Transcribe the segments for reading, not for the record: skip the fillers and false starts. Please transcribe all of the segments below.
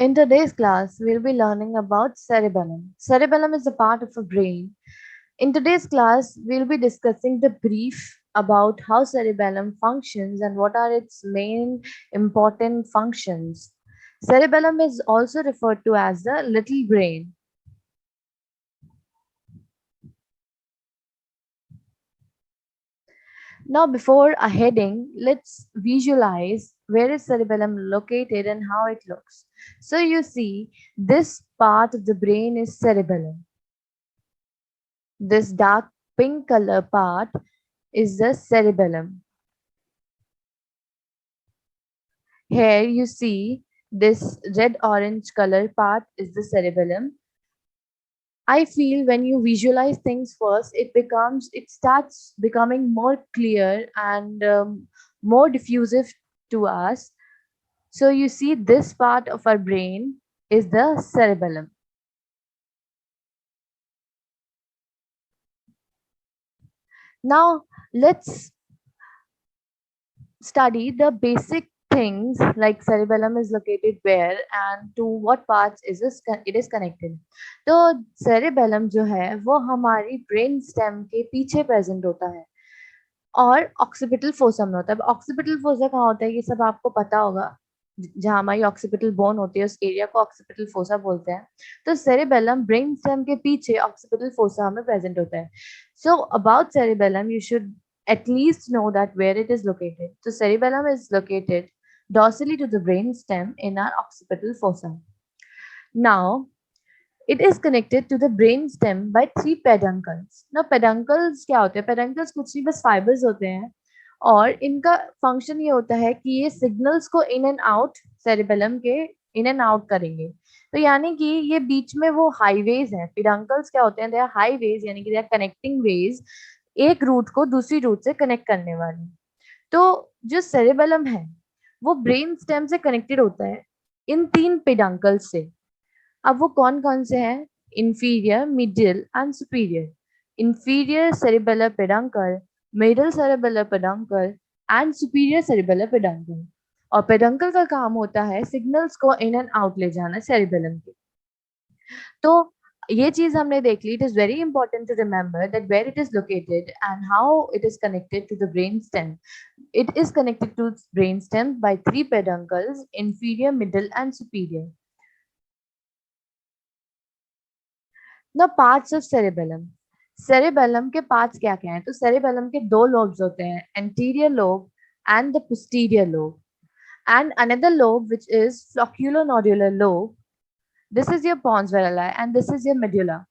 In today's class, we'll be learning about cerebellum. Cerebellum is a part of a brain. In today's class, we'll be discussing the brief about how cerebellum functions and what are its main important functions. Cerebellum is also referred to as the little brain. Now, before a heading, let's visualize where is cerebellum located and how it looks. So you see, this part of the brain is cerebellum. This dark pink color part is the cerebellum. Here you see this red orange color part is the cerebellum. I feel when you visualize things first, it starts becoming more clear and more diffusive to us. So you see this part of our brain is the cerebellum. Now let's study the basic things like cerebellum is located where and to what parts it is connected. तो cerebellum जो है वो हमारी brain stem के पीछे present होता है और ऑक्सीपिटल फोसा में होता है. ऑक्सीपिटल फोसा कहाँ होता है ये सब आपको पता होगा. जहाँ हमारी ऑक्सीपिटल बोन होती है उस एरिया को ऑक्सीपिटल फोसा बोलते हैं. तो सेरेबेलम ब्रेन स्टेम के पीछे ऑक्सीपिटल फोसा में प्रेजेंट होता है. So about cerebellum you should at least know that where it is located. So cerebellum is located dorsally to the brain stem in our occipital fossa. Now, it is connected to the brain stem by three peduncles. Now, peduncles क्या होते हैं? Peduncles कुछ नहीं बस fibers होते हैं और इनका फंक्शन ये होता है कि ये सिग्नल्स को इन एंड आउट सेरिबेलम के इन एंड आउट करेंगे. तो यानी कि ये बीच में वो हाईवेज हैं. पिडंकल्स क्या होते हैं? दे आर हाईवेज यानी कि दे आर कनेक्टिंग वेज एक रूट को दूसरी रूट से कनेक्ट करने वाली. तो जो सेरेबेलम है वो ब्रेन स्टेम से कनेक्टेड होता है इन तीन पेडंकल से. अब वो कौन कौन से हैं? Inferior, middle and superior. Inferior cerebellar peduncle, middle cerebellar peduncle and superior cerebellar peduncle. और पेडंकल का काम होता है सिग्नल्स को इन एंड आउट ले जाना सेरेबेलम के. तो ये चीज हमने देख ली. It is very important to remember that where it is located and how it is connected to the brain stem. It is connected to brain stem by three peduncles, inferior, middle and superior. Now parts of cerebellum. Cerebellum के parts क्या क्या हैं? तो cerebellum के दो lobes होते हैं, anterior lobe and the posterior lobe, and another lobe which is flocculonodular lobe. This is your pons virillae and this is your medulla.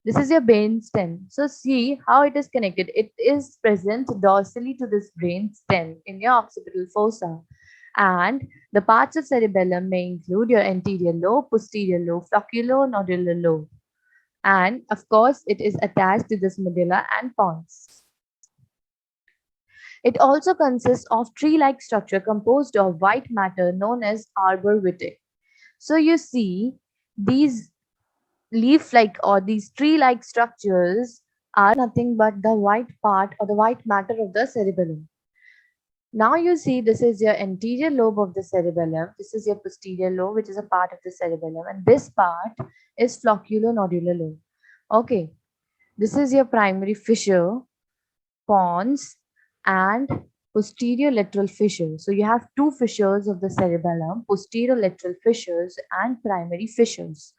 This is your brain stem. So see how it is connected. It is present dorsally to this brain stem in your occipital fossa. And the parts of cerebellum may include your anterior lobe, posterior lobe, flocculonodular lobe. And of course, it is attached to this medulla and pons. It also consists of tree-like structure composed of white matter known as arbor vitae. So you see these leaf-like or these tree-like structures are nothing but the white part or the white matter of the cerebellum. Now you see this is your anterior lobe of the cerebellum. This is your posterior lobe, which is a part of the cerebellum. And this part is flocculonodular lobe. Okay. This is your primary fissure, pons, and posterior lateral fissure. So you have two fissures of the cerebellum, posterior lateral fissures and primary fissures.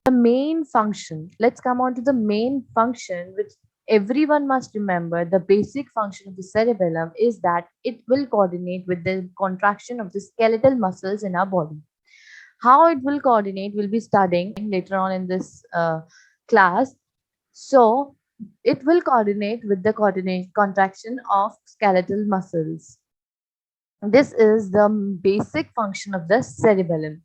The main function, let's come on to the main function, which everyone must remember. The basic function of the cerebellum is that it will coordinate with the contraction of the skeletal muscles in our body. How it will coordinate, we'll be studying later on in this class. So it will coordinate with the contraction of skeletal muscles. This is the basic function of the cerebellum.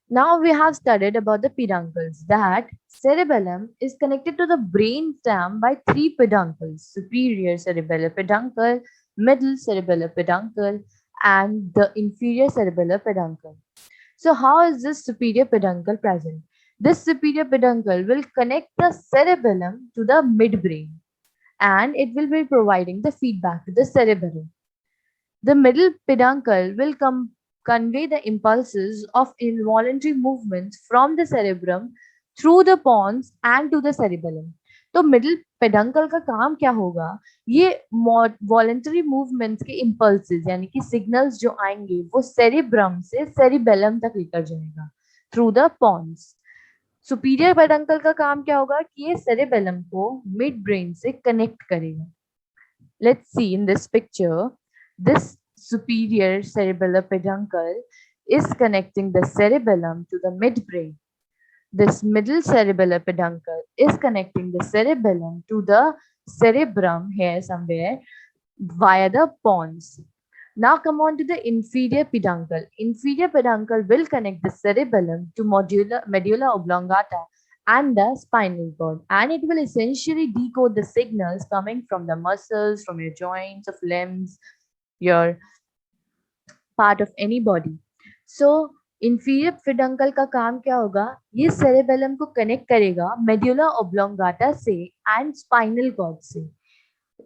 Now we have studied about the peduncles, that cerebellum is connected to the brain stem by three peduncles: superior cerebellar peduncle, middle cerebellar peduncle, and the inferior cerebellar peduncle. So how is this superior peduncle present? This superior peduncle will connect the cerebellum to the midbrain and it will be providing the feedback to the cerebellum. The middle peduncle will convey the impulses of involuntary movements from the cerebrum through the pons and to the cerebellum. तो middle peduncle का काम क्या होगा? ये voluntary movements के impulses यानी कि signals जो आएंगे वो सेरिब्रम से सेरिबेलम तक लेकर जाएगा through the pons. Superior peduncle का काम क्या होगा कि ये सेरिबेलम को मिड ब्रेन से कनेक्ट करेगा. Let's see in this picture, this superior cerebellar peduncle is connecting the cerebellum to the midbrain. This middle cerebellar peduncle is connecting the cerebellum to the cerebrum here somewhere via the pons. Now come on to the inferior peduncle. Inferior peduncle will connect the cerebellum to medulla oblongata and the spinal cord, and it will essentially decode the signals coming from the muscles, from your joints of limbs, your part of any body. So inferior peduncle का काम क्या होगा? ये cerebellum को connect करेगा medulla oblongata से and spinal cord से.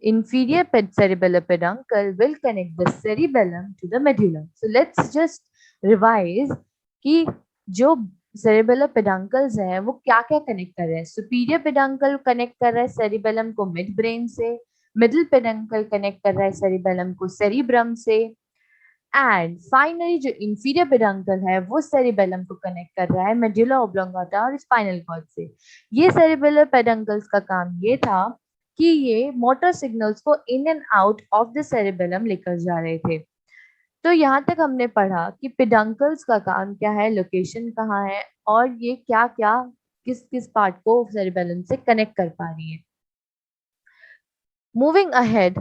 Inferior cerebellar peduncle will connect the cerebellum to the medulla. So let's just revise कि जो cerebellar peduncles है वो क्या क्या connect कर रहे हैं. Superior peduncle connect कर रहा है cerebellum को mid brain से, middle peduncle connect कर रहा है cerebellum को cerebrum से, एंड फाइनली जो इंफीरियर पेडंकल है वो सेरिबेलम को कनेक्ट कर रहा है मेडुला ओब्लोंगाटा और स्पाइनल कॉर्ड से. ये सेरिबेलर पेडंकल्स का काम ये था कि ये मोटर सिग्नल्स को in and out of the cerebellum लेकर जा रहे थे. तो यहाँ तक हमने पढ़ा कि पेडंकल्स का काम क्या है, लोकेशन कहाँ है और ये क्या क्या किस किस पार्ट को सेरिबेलम से कनेक्ट कर पा रही है. Moving ahead,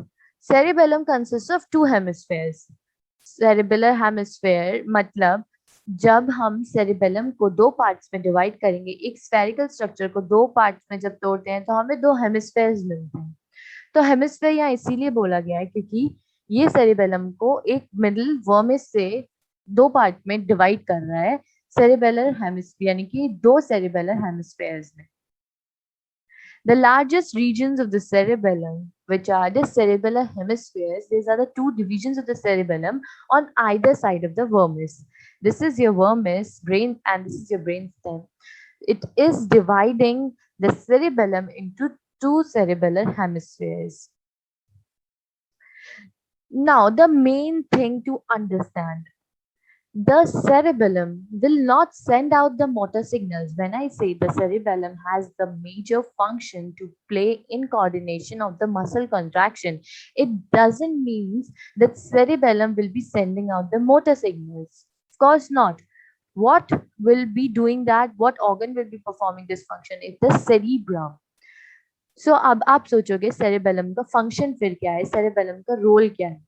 cerebellum consist of two hemispheres. Cerebellar hemisphere मतलब जब हम सेरिबेलम को दो पार्ट्स में डिवाइड करेंगे, एक स्फेरिकल स्ट्रक्चर को दो पार्ट्स में जब तोड़ते हैं तो हमें दो हेमिस्फेयर्स मिलते हैं. तो हेमिस्फेयर यहाँ इसीलिए बोला गया है क्योंकि ये सेरिबेलम को एक मिडिल वर्मिस से दो पार्ट में डिवाइड कर रहा है सेरिबेलर हेमिस्फीयर यानी कि दो सेरिबेलर हेमिस्फेयर्स में. The largest regions of the cerebellum, which are the cerebellar hemispheres, these are the two divisions of the cerebellum on either side of the vermis. This is your vermis, brain, and this is your brain stem. It is dividing the cerebellum into two cerebellar hemispheres. Now, the main thing to understand, the cerebellum will not send out the motor signals. When I say the cerebellum has the major function to play in coordination of the muscle contraction, it doesn't mean that cerebellum will be sending out the motor signals. Of course not. What will be doing that? What organ will be performing this function? It's the cerebrum. So अब आप सोचोगे cerebellum का function फिर क्या है, cerebellum का role क्या है?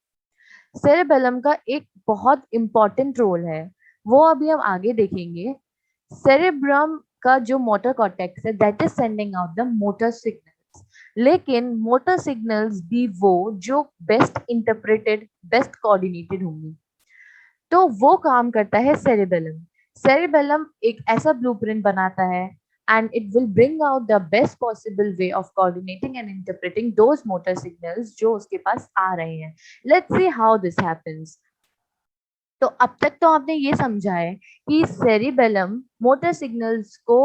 सेरेबेलम का एक बहुत इंपॉर्टेंट रोल है, वो अभी हम आगे देखेंगे. सेरेब्रम का जो मोटर कॉर्टेक्स है that is sending out the motor signals, लेकिन मोटर सिग्नल्स भी वो जो बेस्ट इंटरप्रेटेड बेस्ट कोऑर्डिनेटेड होंगे. तो वो काम करता है सेरेबेलम. सेरेबेलम एक ऐसा ब्लूप्रिंट बनाता है and it will bring out the best possible way of coordinating and interpreting those motor signals जो उसके पास आ रहे हैं. Let's see how this happens. तो अब तक तो आपने ये समझा है कि सेरिबेलम मोटर सिग्नल्स को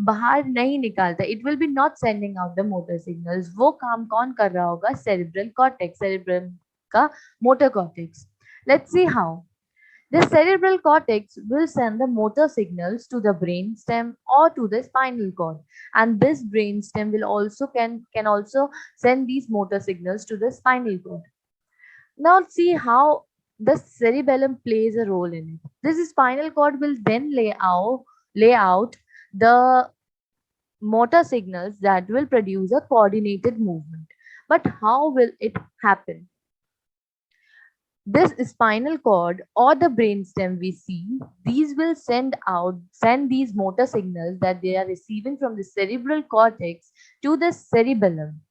बाहर नहीं निकालता. It will B not sending out the motor signals. वो काम कौन कर रहा होगा? सेरिब्रल कॉर्टेक्स, सेरिब्रम का motor cortex. Let's see how. The cerebral cortex will send the motor signals to the brain stem or to the spinal cord, and this brain stem will also can also send these motor signals to the spinal cord. Now see how the cerebellum plays a role in it. This spinal cord will then lay out the motor signals that will produce a coordinated movement. But how will it happen? This spinal cord or the brainstem we see, these will send these motor signals that they are receiving from the cerebral cortex to the cerebellum.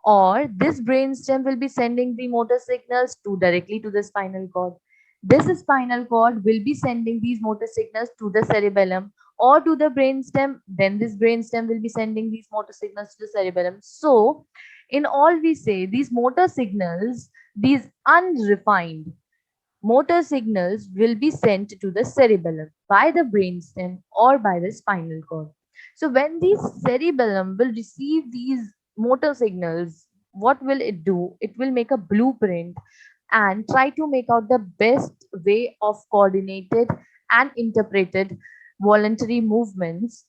Or this brainstem will be sending the motor signals directly to the spinal cord. This spinal cord will be sending these motor signals to the cerebellum or to the brainstem. Then this brainstem will be sending these motor signals to the cerebellum. So, in all we say, these motor signals, these unrefined, motor signals will be sent to the cerebellum by the brainstem or by the spinal cord. So when the cerebellum will receive these motor signals, what will it do? It will make a blueprint and try to make out the best way of coordinated and interpreted voluntary movements,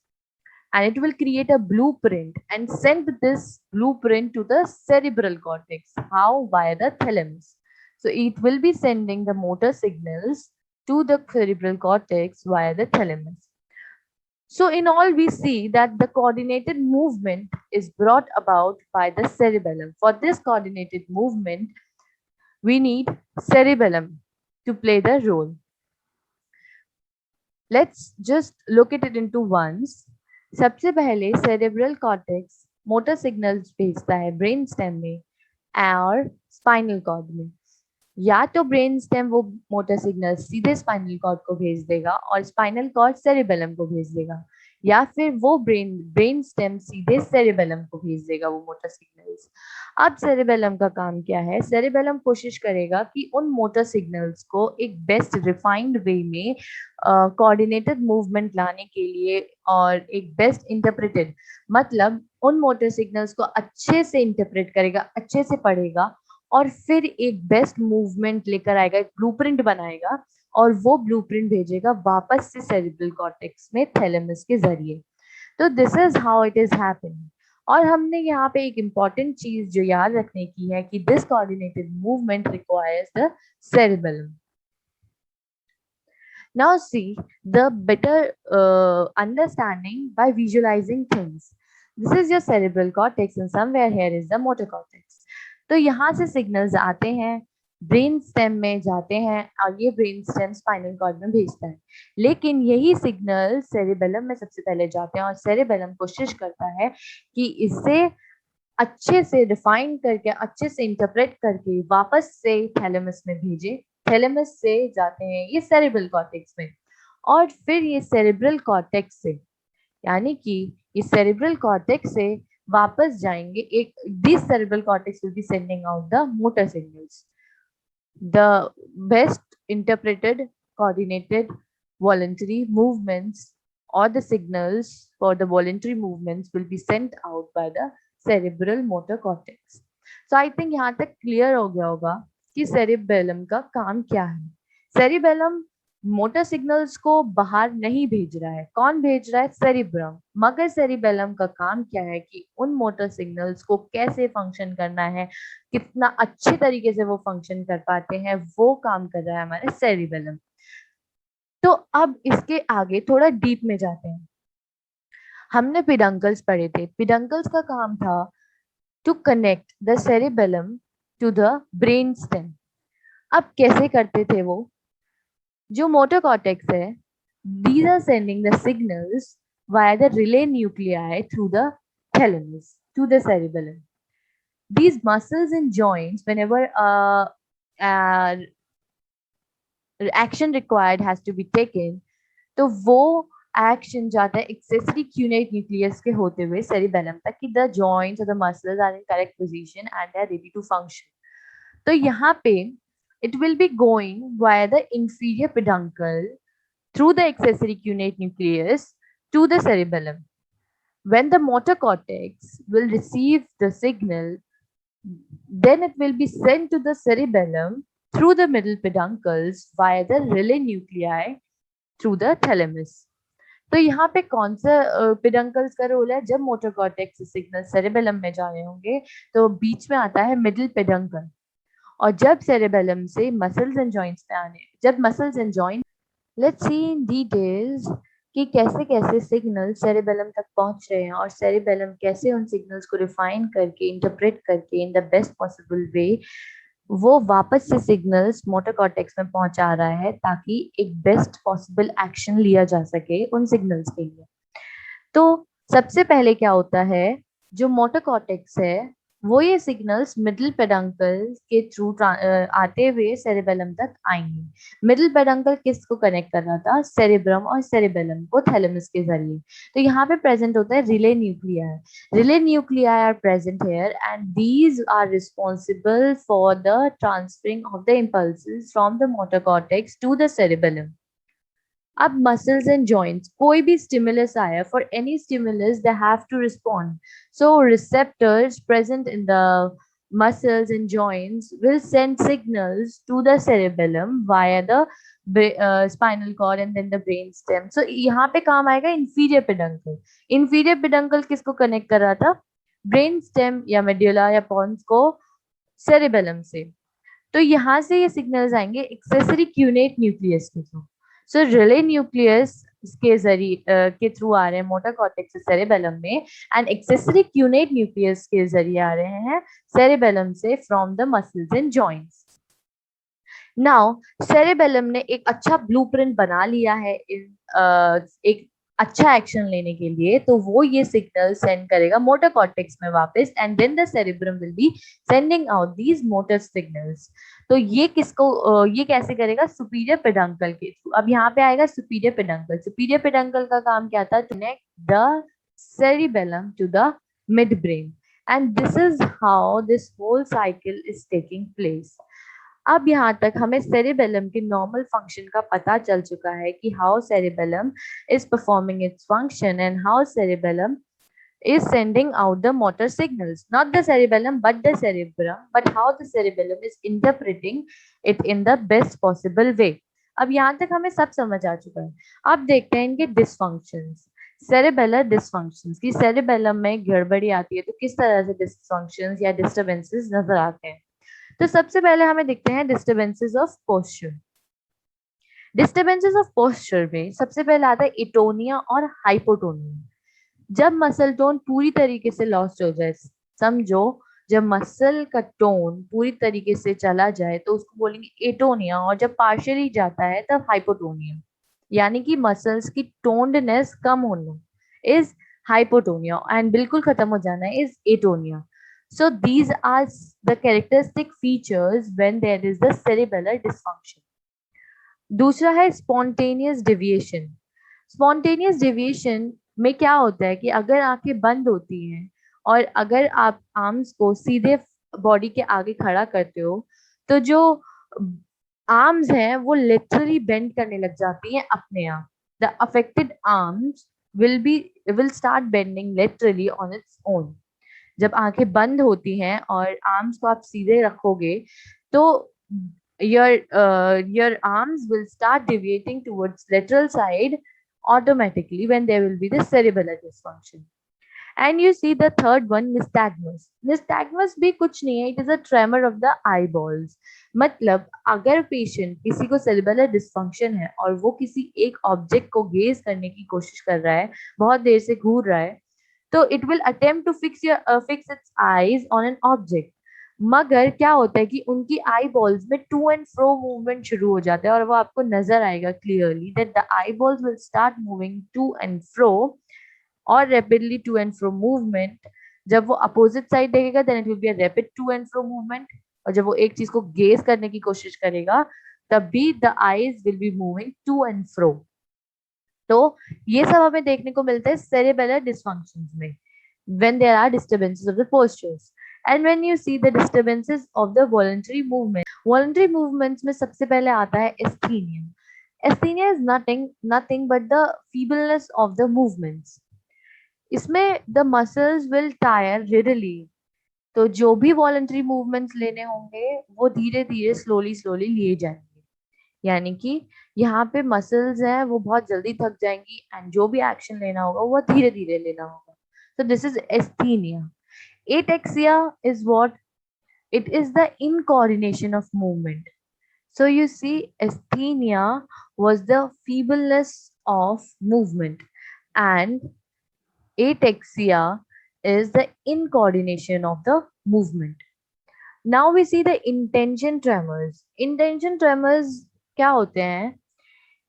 and it will create a blueprint and send this blueprint to the cerebral cortex. How? Via the thalamus. So it will be sending the motor signals to the cerebral cortex via the thalamus. So in all, we see that the coordinated movement is brought about by the cerebellum. For this coordinated movement, we need cerebellum to play the role. Let's just look at it into once. सबसे पहले cerebral cortex motor signals भेजता है brain stem में और spinal cord में। या तो brain stem वो मोटर सिग्नल सीधे स्पाइनल कॉर्ड को भेज देगा और स्पाइनल कॉर्ड सेरेबेलम को भेज देगा, या फिर वो ब्रेन स्टेम सीधे सेरेबेलम को भेज देगा वो मोटर सिग्नल्स। अब सेरेबेलम का काम क्या है? सेरेबेलम कोशिश करेगा कि उन मोटर सिग्नल्स को एक बेस्ट रिफाइंड वे में कोऑर्डिनेटेड मूवमेंट लाने के लिए और एक बेस्ट इंटरप्रेटेड, मतलब उन मोटर सिग्नल्स को अच्छे से इंटरप्रेट करेगा, अच्छे से पढ़ेगा और फिर एक बेस्ट मूवमेंट लेकर आएगा, एक ब्लूप्रिंट बनाएगा और वो ब्लूप्रिंट भेजेगा वापस से सेरेब्रल कॉर्टेक्स में थैलेमस के जरिए। तो this is how it is happening. और हमने यहाँ पे एक इम्पॉर्टेंट चीज जो याद रखने की है कि this coordinated movement requires the cerebellum. Now see the better understanding by visualizing things. This is your cerebral cortex and somewhere here is the motor cortex. तो यहाँ से सिग्नल्स आते हैं, ब्रेन स्टेम में जाते हैं और ये ब्रेन स्टेम स्पाइनल कॉर्ड में भेजता है। लेकिन यही सिग्नल सेरेबेलम में सबसे पहले जाते हैं और सेरेबेलम कोशिश करता है कि इसे अच्छे से डिफाइन करके, अच्छे से इंटरप्रेट करके वापस से थैलेमस में भेजे। थैलेमस से जाते हैं ये सेरेब्रल कॉर्टेक्स में और फिर ये सेरेब्रल कॉर्टेक्स से, यानी कि ये सेरेब्रल कॉर्टेक्स से वापस जाएंगे। एक this cerebral cortex will be sending out the motor signals, the best interpreted coordinated voluntary movements or the signals for the voluntary movements will be sent out by the cerebral motor cortex. So I think यहाँ तक clear हो गया होगा कि cerebellum का काम क्या है। सेरिबेलम मोटर सिग्नल्स को बाहर नहीं भेज रहा है, कौन भेज रहा है? सेरिब्रम। मगर सेरिबेलम का काम क्या है कि उन मोटर सिग्नल्स को कैसे फंक्शन करना है, कितना अच्छे तरीके से वो फंक्शन कर पाते हैं, वो काम कर रहा है हमारे सेरिबेलम। तो अब इसके आगे थोड़ा डीप में जाते हैं। हमने पिडंकल्स पढ़े थे। पिडंकल्स का काम था to connect the cerebellum to the brain stem. अब कैसे करते थे वो? जो मोटर कॉर्टेक्स है, these are sending the signals via the relay nuclei through the thalamus to the cerebellum. These muscles and joints, whenever action required has to be taken, तो वो action जाता है एक्सेसरी क्यूनेट न्यूक्लियस के होते हुए cerebellum तक कि the joints और the muscles are in correct position and they are ready to function. तो यहाँ पे it will be going via the inferior peduncle through the accessory cunate nucleus to the cerebellum. When the motor cortex will receive the signal, then it will be sent to the cerebellum through the middle peduncles via the relay nuclei through the thalamus. तो यहाँ पे कौन सा peduncles का role है? जब motor cortex signal cerebellum में जा रहे होंगे तो बीच में आता है मिडिल पेडंकल, और जब सेरेबेलम से मसल्स एंड जॉइंट्स पे आने, जब muscles and joint, let's see in details कि कैसे कैसे सिग्नल सेरेबेलम तक पहुंच रहे हैं और सेरेबेलम कैसे उन सिग्नल्स को रिफाइन करके, इंटरप्रेट करके इन द बेस्ट पॉसिबल वे वो वापस से सिग्नल्स मोटर कॉर्टेक्स में पहुंचा रहा है ताकि एक बेस्ट पॉसिबल एक्शन लिया जा सके उन सिग्नल्स के लिए। तो सबसे पहले क्या होता है, जो मोटर कॉर्टेक्स है वो ये सिग्नल्स मिडिल पेडंकल के थ्रू आते हुए सेरेबेलम तक आएंगे। मिडिल पेडंकल किसको कनेक्ट कर रहा था? सेरेब्रम और सेरेबेलम को थैलेमस के जरिए। तो यहाँ पे प्रेजेंट होता है relay nuclei. Relay nuclei are present here and these are responsible for the transferring of the impulses from the motor cortex to the cerebellum. अब मसल्स एंड जॉइंट्स, कोई भी स्टिमुलस आया, for any stimulus they have to respond, so receptors present in the muscles and joints will send signals to the cerebellum via the spinal cord and then the brain stem. So यहाँ पे काम आएगा inferior peduncle. Inferior peduncle किसको connect कर रहा था? Brain stem या medulla या पॉन्स को सेरेबेलम से। तो यहाँ से ये सिग्नल्स आएंगे एक्सेसरी क्यूनेट न्यूक्लियस के थ्रू। सो रिले न्यूक्लियस के जरिए के थ्रू आ रहे हैं मोटर कॉर्टेक्स से सेरेबेलम में, एंड एक्सेसरी क्यूनेट न्यूक्लियस के जरिए आ रहे हैं सेरेबेलम से from the muscles and joints. Now cerebellum ने एक अच्छा ब्लूप्रिंट बना लिया है एक अच्छा एक्शन लेने के लिए, तो वो ये सिग्नल सेंड करेगा मोटर कॉर्टेक्स में वापस, and then the cerebrum will be sending out these motor signals. तो ये ये कैसे करेगा? सुपीरियर पेडंकल के थ्रू। अब यहाँ पे आएगा सुपीरियर पेडंकल। सुपीरियर पेडंकल का काम क्या था? To connect the cerebellum to the midbrain, and this is how this whole cycle is taking place. अब यहाँ तक हमें सेरेबेलम के नॉर्मल फंक्शन का पता चल चुका है कि how cerebellum is performing its function and how cerebellum is sending out the motor signals, not the cerebellum but the cerebrum, but how the cerebellum is interpreting it in the best possible way. अब यहाँ तक हमें सब समझ आ चुका है। अब देखते हैं इनके डिसफंक्शंस, सेरेबेलर डिसफंक्शंस, कि सेरेबेलम में गड़बड़ी आती है तो किस तरह से डिसफंक्शंस या डिस्टर्बेंसेस नजर आते हैं। तो सबसे पहले हमें दिखते हैं disturbances of posture. Disturbances of posture में सबसे पहले आता है एटोनिया और हाइपोटोनिया। जब मसल टोन पूरी तरीके से लॉस्ट हो जाए, समझो जब मसल का टोन पूरी तरीके से चला जाए तो उसको बोलेंगे एटोनिया, और जब पार्शियली जाता है तब हाइपोटोनिया, यानी कि मसल्स की टोन्डनेस कम होना इज हाइपोटोनिया एंड बिल्कुल खत्म हो जाना is एटोनिया. So these are the characteristic features when there is the cerebellar dysfunction. दूसरा है spontaneous deviation. Spontaneous deviation में क्या होता है कि अगर आंखें बंद होती हैं और अगर आप आर्म्स को सीधे बॉडी के आगे खड़ा करते हो तो जो आर्म्स हैं वो लिटरली बेंड करने लग जाती हैं अपने आप. The affected arms will start bending literally on its own. जब आंखें बंद होती हैं और आर्म्स को आप सीधे रखोगे तो your arms will start deviating towards lateral side automatically when there will be the cerebellar dysfunction. And you see the third one, nystagmus. Nystagmus भी कुछ नहीं है, it is a tremor of the eyeballs. मतलब अगर patient किसी को cerebellar dysfunction है और वो किसी एक ऑब्जेक्ट को गेज करने की कोशिश कर रहा है, बहुत देर से घूर रहा है, तो it will attempt to fix its eyes on an object, मगर क्या होता है कि उनकी आई बॉल्स में टू एंड फ्रो मूवमेंट शुरू हो जाता है और वो आपको नजर आएगा clearly that the eyeballs will start moving to and fro और rapidly to and fro movement. जब वो अपोजिट साइड देखेगा then it will be a rapid to and fro movement, और जब वो एक चीज को गेज करने की कोशिश करेगा तब भी the eyes will be moving to and fro. तो ये सब हमें देखने को मिलता है cerebellar dysfunctions में when there are disturbances of the postures. And when you see the disturbances of the voluntary movements में सबसे पहले आता है asthenia. Asthenia is nothing but the feebleness of the movements. इसमें the muscles will tire readily. तो जो भी voluntary movements लेने होंगे वो धीरे धीरे slowly लिए जाएंगे, यानी कि यहाँ पे मसल्स हैं वो बहुत जल्दी थक जाएंगी एंड जो भी एक्शन लेना होगा वो धीरे धीरे लेना होगा. So this is asthenia. Ataxia is what? It is the incoordination of movement. So you see, asthenia was the feebleness of movement and ataxia is the incoordination of the movement. Now we see the intention tremors. Intention tremors क्या होते हैं?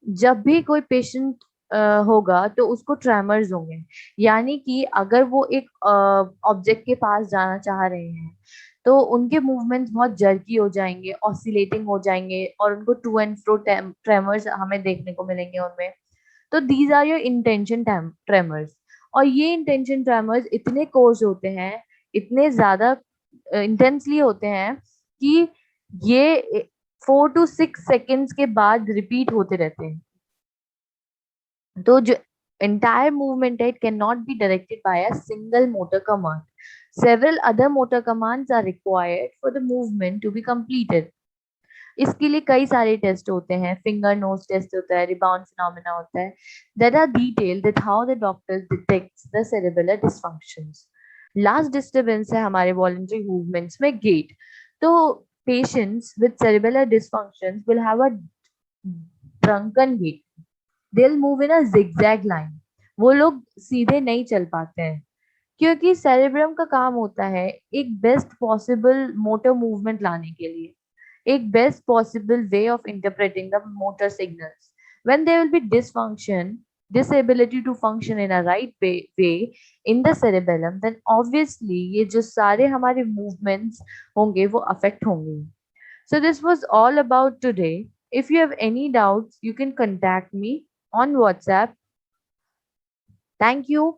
जब भी कोई patient होगा तो उसको tremors होंगे। यानी कि अगर वो एक ऑब्जेक्ट के पास जाना चाह रहे हैं तो उनके मूवमेंट्स बहुत जर्की हो जाएंगे, ऑसिलेटिंग हो जाएंगे, और उनको टू एंड फ्रो ट्रेमर्स हमें देखने को मिलेंगे उनमें। तो these are your intention tremors. और ये इंटेंशन ट्रेमर्स इतने कोर्स होते हैं, इतने ज्यादा इंटेंसली होते हैं कि ये 4 to 6 सेकेंड्स के बाद रिपीट होते रहते हैं। तो जो entire movement it cannot be directed by a single motor command. Several other motor commands are required for the movement to be completed. इसके लिए कई सारे टेस्ट होते हैं, फिंगर नोज टेस्ट होता है, रिबाउंड फिनोमेना होता है, that are detailed that how the doctor detects the cerebellar dysfunctions. Last disturbance है हमारे voluntary movements में gait. तो patients with cerebellar dysfunctions will have a drunken gait. They'll move in a zigzag line. वो लोग सीधे नहीं चल पाते हैं, क्योंकि सेरेब्रम का काम होता है एक बेस्ट पॉसिबल मोटर मूवमेंट लाने के लिए, एक best possible way of interpreting the motor signals. When there will be dysfunction, disability to function in a right way in the cerebellum, then obviously ये जो सारे हमारे movements होंगे वो affect होंगे. So this was all about today. If you have any doubts, you can contact me on WhatsApp. Thank you.